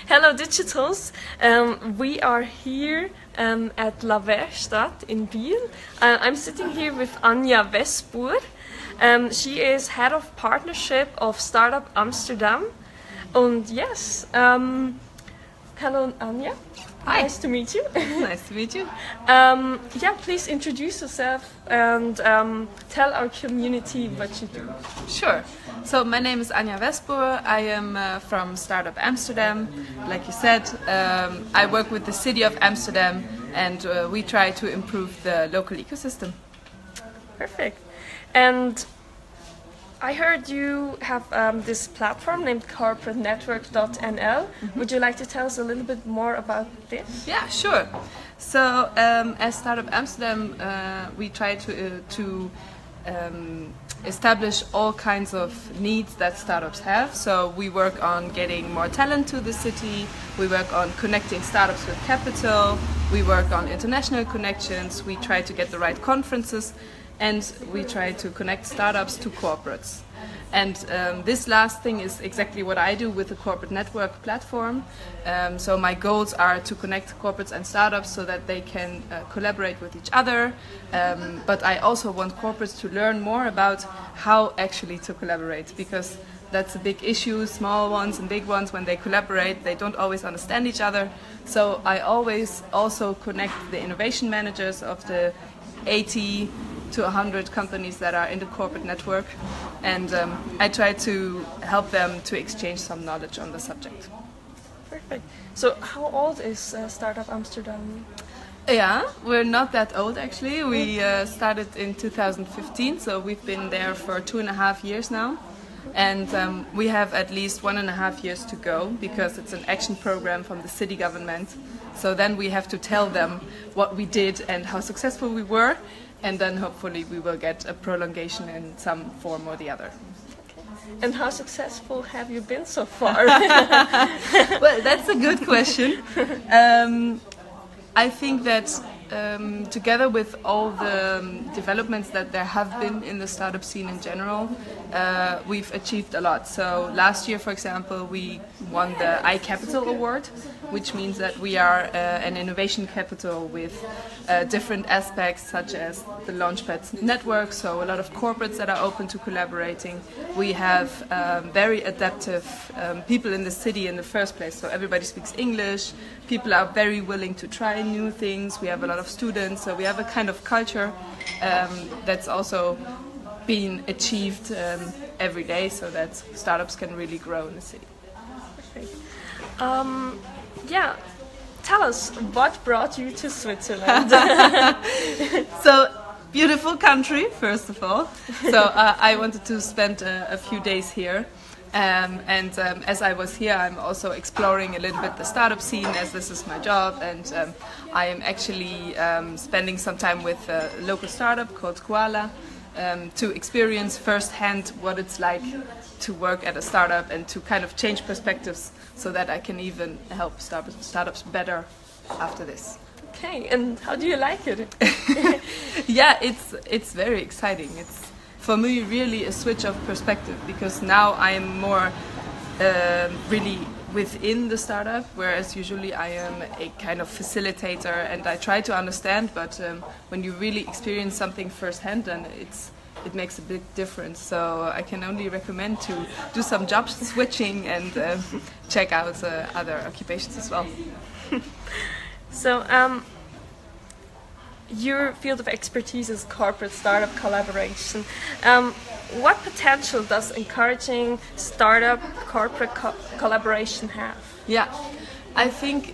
Hello Digitals, we are here at La Werkstatt in Biel. I'm sitting here with Anja Wesbuer. She is head of partnership of StartupAmsterdam. And yes, hello Anja. Hi. Nice to meet you. Nice to meet you. Yeah, please introduce yourself and tell our community what you do. Sure. So my name is Anja Wesbuer. I am from StartupAmsterdam. Like you said, I work with the city of Amsterdam, and we try to improve the local ecosystem. Perfect. And I heard you have this platform named corporatenetwork.nl. Would you like to tell us a little bit more about this? Yeah, sure. So as StartupAmsterdam, we try to establish all kinds of needs that startups have. So we work on getting more talent to the city, we work on connecting startups with capital, we work on international connections, we try to get the right conferences, and we try to connect startups to corporates. And this last thing is exactly what I do with the corporate network platform. So my goals are to connect corporates and startups so that they can collaborate with each other. But I also want corporates to learn more about how actually to collaborate, because that's a big issue. Small ones and big ones, when they collaborate, they don't always understand each other. So I always also connect the innovation managers of the 80 to 100 companies that are in the corporate network, and I try to help them to exchange some knowledge on the subject. Perfect. So how old is StartupAmsterdam? Yeah, we're not that old actually. We started in 2015, so we've been there for 2.5 years now. And we have at least 1.5 years to go, because it's an action program from the city government. So then we have to tell them what we did and how successful we were, and then hopefully we will get a prolongation in some form or the other. Okay. And how successful have you been so far? Well, that's a good question. I think that together with all the developments that there have been in the startup scene in general, we've achieved a lot. So last year, for example, we won the iCapital Award, which means that we are an innovation capital with different aspects, such as the Launchpad network, so a lot of corporates that are open to collaborating. We have very adaptive people in the city in the first place, so everybody speaks English, people are very willing to try new things, we have a lot of students, so we have a kind of culture that's also being achieved every day, so that startups can really grow in the city. Perfect. Yeah, tell us, what brought you to Switzerland? So, beautiful country, first of all. So I wanted to spend a few days here. As I was here, I'm also exploring a little bit the startup scene, as this is my job, and I am actually spending some time with a local startup called Koala to experience firsthand what it's like to work at a startup and to kind of change perspectives, so that I can even help startups better after this. Okay, and how do you like it? Yeah, it's very exciting. It's for me really a switch of perspective, because now I'm more really within the startup, whereas usually I am a kind of facilitator and I try to understand, but when you really experience something firsthand, then it makes a big difference. So I can only recommend to do some job switching and check out other occupations as well. So your field of expertise is corporate startup collaboration. What potential does encouraging startup corporate collaboration have? Yeah, I think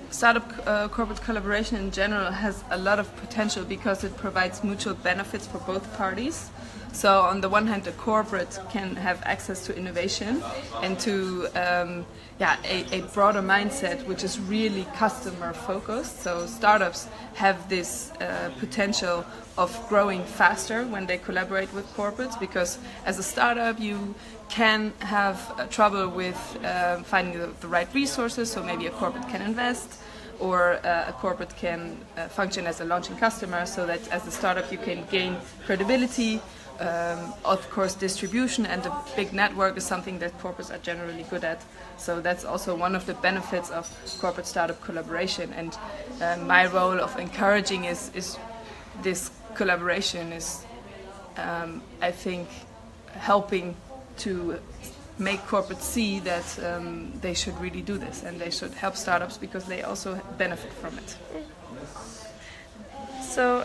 startup corporate collaboration in general has a lot of potential, because it provides mutual benefits for both parties. So on the one hand, the corporate can have access to innovation and to a broader mindset, which is really customer focused. So startups have this potential of growing faster when they collaborate with corporates, because as a startup you can have trouble with finding the right resources. So maybe a corporate can invest, or a corporate can function as a launching customer, so that as a startup you can gain credibility. of course, distribution and a big network is something that corporates are generally good at. So that's also one of the benefits of corporate startup collaboration. And my role of encouraging is this collaboration is, I think, helping to make corporates see that they should really do this and they should help startups because they also benefit from it. So,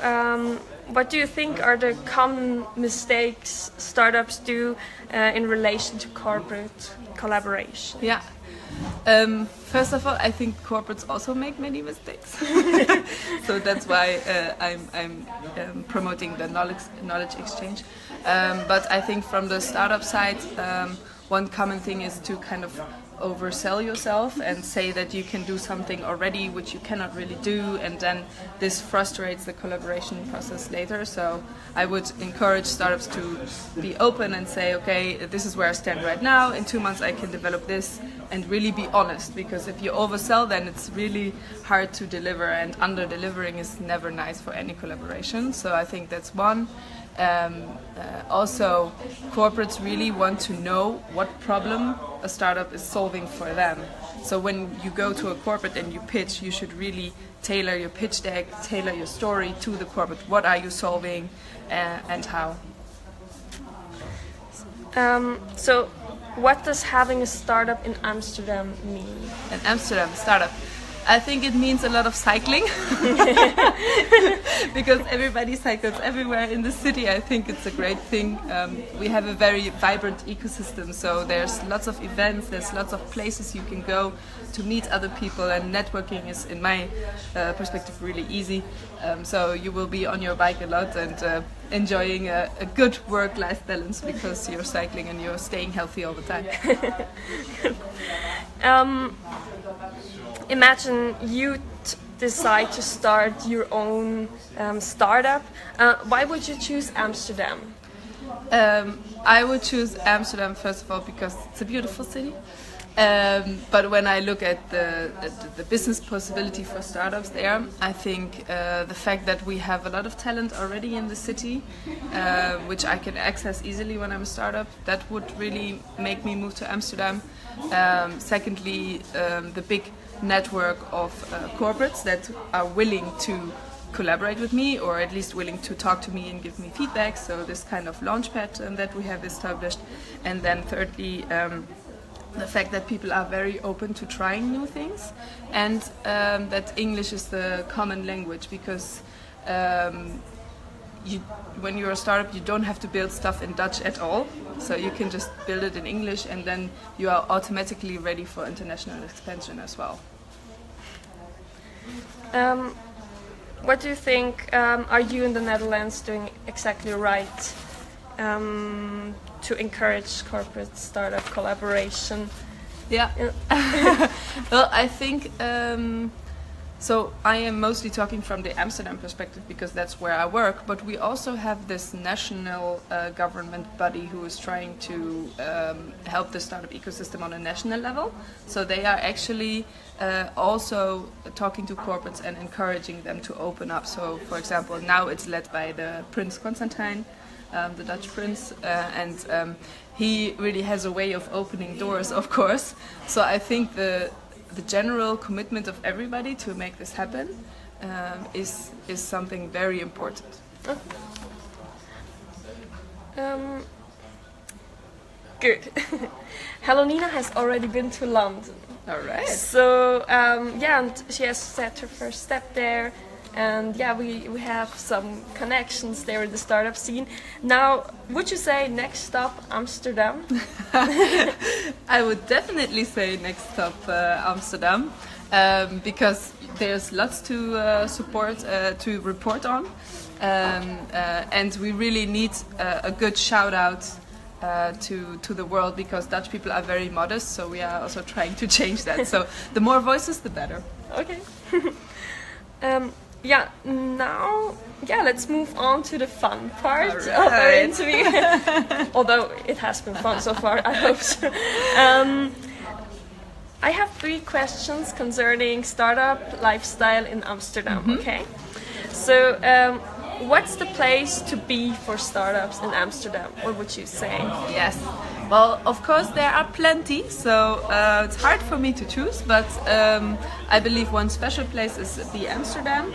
what do you think are the common mistakes startups do in relation to corporate collaboration? Yeah. First of all, I think corporates also make many mistakes. So that's why I'm promoting the knowledge exchange. But I think from the startup side, one common thing is to kind of oversell yourself and say that you can do something already which you cannot really do, and then this frustrates the collaboration process later. So I would encourage startups to be open and say, okay, this is where I stand right now, in 2 months I can develop this, and really be honest, because if you oversell then it's really hard to deliver, and under-delivering is never nice for any collaboration. So I think that's one. Also, corporates really want to know what problem a startup is solving for them. So when you go to a corporate and you pitch, you should really tailor your pitch deck, tailor your story to the corporate. What are you solving and how? So what does having a startup in Amsterdam mean? An Amsterdam startup. I think it means a lot of cycling because everybody cycles everywhere in the city. I think it's a great thing. We have a very vibrant ecosystem, so there's lots of events, there's lots of places you can go to meet other people, and networking is, in my perspective, really easy. So you will be on your bike a lot and enjoying a good work-life balance because you're cycling and you're staying healthy all the time. Imagine you decide to start your own startup. Why would you choose Amsterdam? I would choose Amsterdam first of all because it's a beautiful city. But when I look at the business possibility for startups there, I think the fact that we have a lot of talent already in the city, which I can access easily when I'm a startup, that would really make me move to Amsterdam. Secondly, the big network of corporates that are willing to collaborate with me, or at least willing to talk to me and give me feedback. So this kind of launchpad that we have established. And then thirdly, the fact that people are very open to trying new things, and that English is the common language, because when you're a startup you don't have to build stuff in Dutch at all, so you can just build it in English and then you are automatically ready for international expansion as well. What do you think, are you in the Netherlands doing exactly right to encourage corporate startup collaboration? Yeah. Well, I think so I am mostly talking from the Amsterdam perspective because that's where I work, but we also have this national government body who is trying to help the startup ecosystem on a national level. So they are actually also talking to corporates and encouraging them to open up. So for example, now it's led by the Prince Constantine, the Dutch prince, and he really has a way of opening doors, of course. So I think the general commitment of everybody to make this happen is something very important. Good. HelloNina has already been to London. All right. So yeah, and she has set her first step there. And yeah, we have some connections there in the startup scene. Now, would you say next stop Amsterdam? I would definitely say next stop Amsterdam, because there's lots to to report on, and we really need a good shout out to the world, because Dutch people are very modest, so we are also trying to change that. So the more voices, the better. Okay. Yeah, now, let's move on to the fun part of our interview. Although it has been fun so far, I hope so. I have 3 questions concerning startup lifestyle in Amsterdam, okay? So, What's the place to be for startups in Amsterdam? What would you say? Yes. Well, of course there are plenty, so it's hard for me to choose, but I believe one special place is the Amsterdam,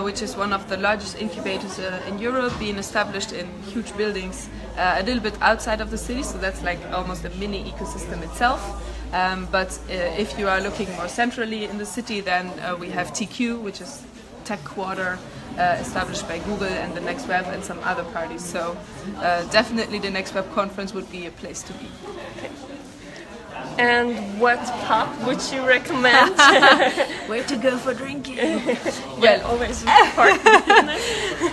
which is one of the largest incubators in Europe, being established in huge buildings a little bit outside of the city, so that's like almost a mini ecosystem itself. But if you are looking more centrally in the city, then we have TQ, which is Tech Quarter, established by Google and the Next Web and some other parties. So definitely the Next Web conference would be a place to be. Okay. And what pub would you recommend? Where to go for drinking? Well, always parking.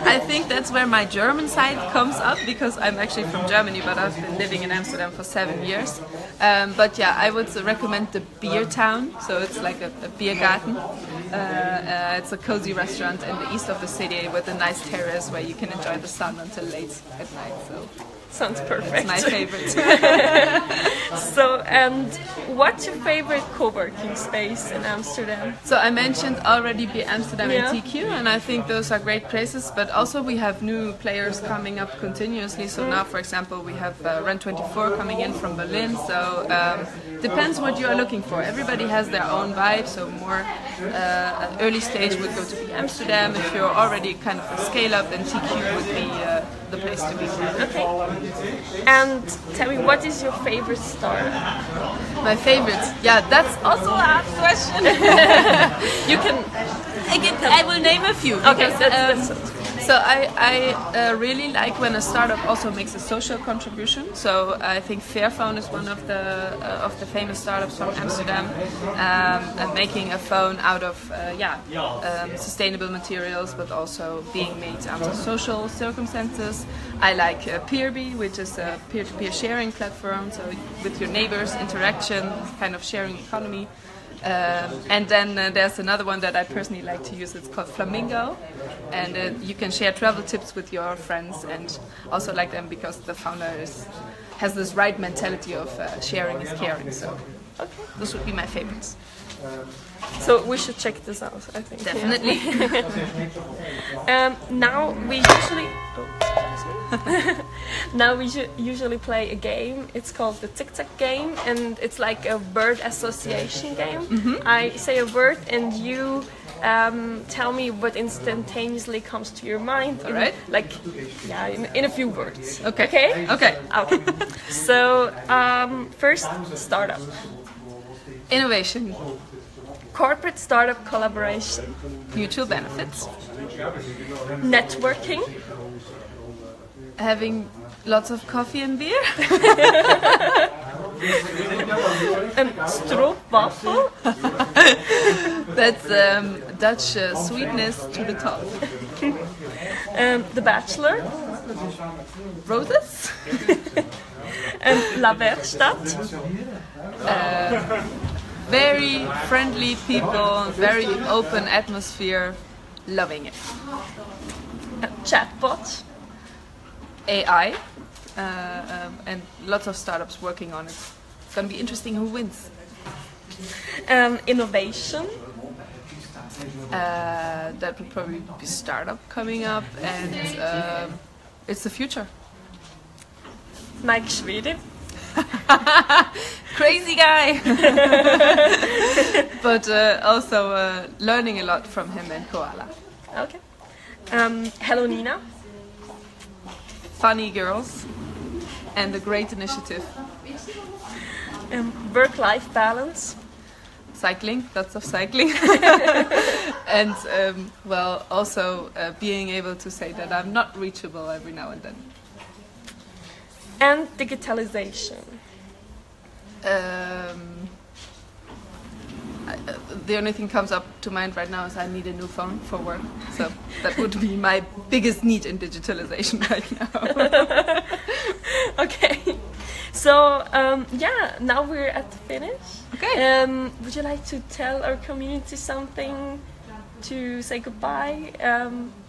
I think that's where my German side comes up, because I'm actually from Germany, but I've been living in Amsterdam for 7 years. But yeah, I would recommend the Beer Town, so it's like a beer garden. It's a cozy restaurant in the east of the city with a nice terrace where you can enjoy the sun until late at night. So sounds perfect. It's my favorite. So, and what's your favorite co-working space in Amsterdam? So I mentioned already Be Amsterdam Yeah. and TQ, and I think those are great places, but also we have new players coming up continuously. So now, for example, we have Rent24 coming in from Berlin, so depends what you are looking for. Everybody has their own vibe, so more early stage would go to Be Amsterdam. If you're already kind of a scale up, then TQ would be the place to be. Okay. And tell me, what is your favorite startup? My favorite? Yeah, that's also a hard question. You can. I will name a few. Okay, Because, that's so I really like when a startup also makes a social contribution. So I think Fairphone is one of the famous startups from Amsterdam, and making a phone out of sustainable materials, but also being made out of social circumstances. I like Peerby, which is a peer-to-peer sharing platform. So with your neighbors, interaction, kind of sharing economy. And then there's another one that I personally like to use. It's called Flamingo, and you can share travel tips with your friends, and also like them because the founder has this right mentality of sharing is caring. So those would be my favorites. So we should check this out, I think. Definitely. Now we usually. Now we usually play a game. It's called the tic-tac game, and it's like a word association game. I say a word and you tell me what instantaneously comes to your mind. Alright. In a few words. Okay. Okay? Okay. Okay. So, first, startup. Innovation. Corporate startup collaboration. Mutual benefits. Networking. Having lots of coffee and beer. Stroopwafel. That's Dutch sweetness to the top. The Bachelor. Roses. La Werkstatt. Very friendly people, very open atmosphere, loving it. Chatbot. AI, and lots of startups working on it. It's going to be interesting who wins. Innovation. That would probably be startup coming up, and it's the future. Mike Schwede. Crazy guy! But also learning a lot from him and Koala. Okay. HelloNina. Funny girls and a great initiative. Work-life balance. Cycling, lots of cycling. And also being able to say that I'm not reachable every now and then. And digitalization. The only thing comes up to mind right now is I need a new phone for work. So that would be my biggest need in digitalization right now. Okay. So, now we're at the finish. Okay. Would you like to tell our community something to say goodbye?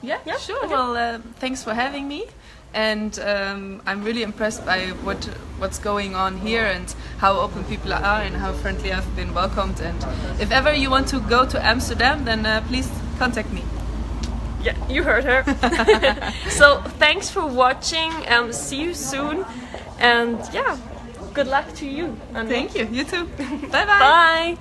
Yeah, sure. Okay. Well, thanks for having me. And I'm really impressed by what's going on here and how open people are and how friendly I've been welcomed. And if ever you want to go to Amsterdam, then please contact me. Yeah, you heard her. So thanks for watching. See you soon. And yeah, good luck to you. Anja. Thank you. You too. Bye bye. Bye.